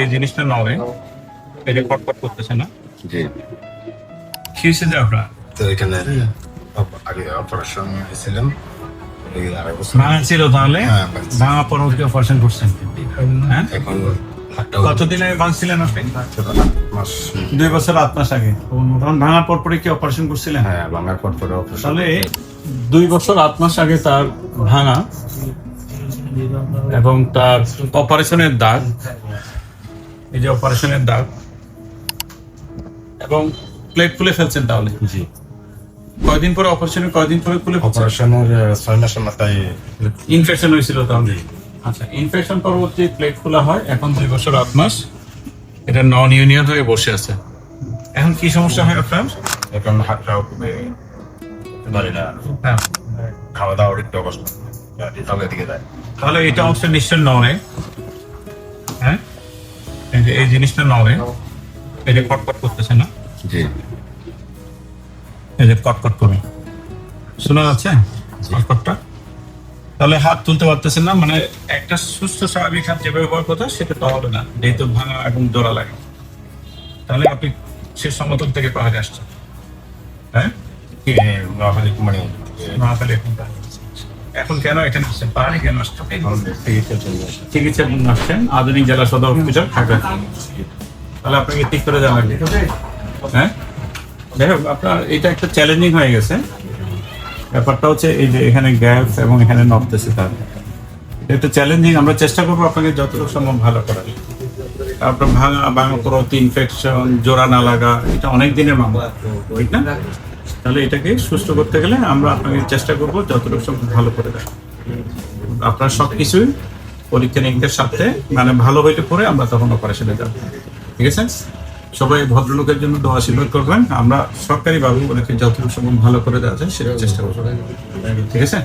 এই জিনিসটা নড়ে, এই যে কটকট করতেছে না, জি। কি হয়েছে যে আপনার তো এখানে আগে অপারেশন হয়েছিলাম এই আড়াই বছর। ভাঙা ছিল তাহলে? হ্যাঁ, ভাঙছে। ভাঙা পরবর্তী অপারেশন করছেন? হ্যাঁ, এখন হাতটা কতদিন আগে ভাঙছিলেন আপনি? 7 মাস। 2 বছর 8 মাস আগে। তখন ভাঙার পর পরে কি অপারেশন করছিলেন? হ্যাঁ, ভাঙার পর পরে অপারেশন। তাহলে 2 বছর 8 মাস আগে তার ভাঙা এবং তার অপারেশনের দাগ, এই যে অপারেশনের দাগ এবং প্লেট খুলে ফেলছেন। তাহলে জি, কয়দিন পরে অপারেশনের কয়দিন পরে খুলে ফেলছেন? অপারেশনের 6 মাসের মাথায় ইনফেকশন হয়েছিল তাহলে? আচ্ছা, ইনফেকশন পরবর্তী প্লেট খোলা হয়। এখন 2 বছর 8 মাস এটা নন ইউনিয়ন হয়ে বসে আছে। এখন কি সমস্যা হয় আপনার? এখন হাতটাও খুবই পারি না, হ্যাঁ, খাওয়া দাওয়ার একটু অবস্থা তাহলে দিকে যায়। তাহলে এটা অংশ নিশ্চয় নড়ে। হ্যাঁ, এই জিনিসটা নড়ে, এই যে কটকট করতেছে না, জি, এই যে কটকট করে শোনা যাচ্ছে কটকটটা। তাহলে হাত তুলতে পারতেছেন না, মানে একটা সুস্থ স্বাভাবিক হাত যেভাবে হওয়ার কথা সেটা তো হবে না, যেহেতু ভাঙা এবং জোড়া লাগে। তাহলে আপনি সে সমতল থেকে পাহাড়ে আসছেন। হ্যাঁ, নোয়াখালী মানে নোয়াখালী এখন কেন এখানে আসছেন? পাহাড়ে কেন আসছেন? চিকিৎসার জন্য। চিকিৎসার জন্য আসছেন আধুনিক জেলা সদর হসপিটাল ঢাকা। তাহলে আপনাকে ঠিক করে দেওয়া লাগবে। হ্যাঁ, যাই হোক, আপনার এটা একটা চ্যালেঞ্জিং হয়ে গেছে। ব্যাপারটা হচ্ছে এই যে এখানে গ্যাস এবং এখানে নড়তেছে, তার এটা চ্যালেঞ্জিং। আমরা চেষ্টা করবো আপনাকে যতটুকু সম্ভব ভালো করার। আপনার ভাঙা পরবর্তী ইনফেকশন, জোড়া না লাগা, এটা অনেক দিনের মামলা, ঠিক না? তাহলে এটাকে সুস্থ করতে গেলে আমরা আপনাকে চেষ্টা করবো যতটুকু সম্ভব ভালো করে দেয়। আপনার সবকিছুই পরীক্ষা নিরীক্ষার সাথে মানে ভালো হইলে পরে আমরা তখন অপারেশনে যাব। ঠিক আছে? সবাই ভদ্রলোকের জন্য দোয়া আশীর্বাদ করবেন। আমরা সরকারিভাবে ওনাকে যতটুকু সম্ভব ভালো করে দেওয়া যায় সেটা চেষ্টা করবো। ঠিক আছে?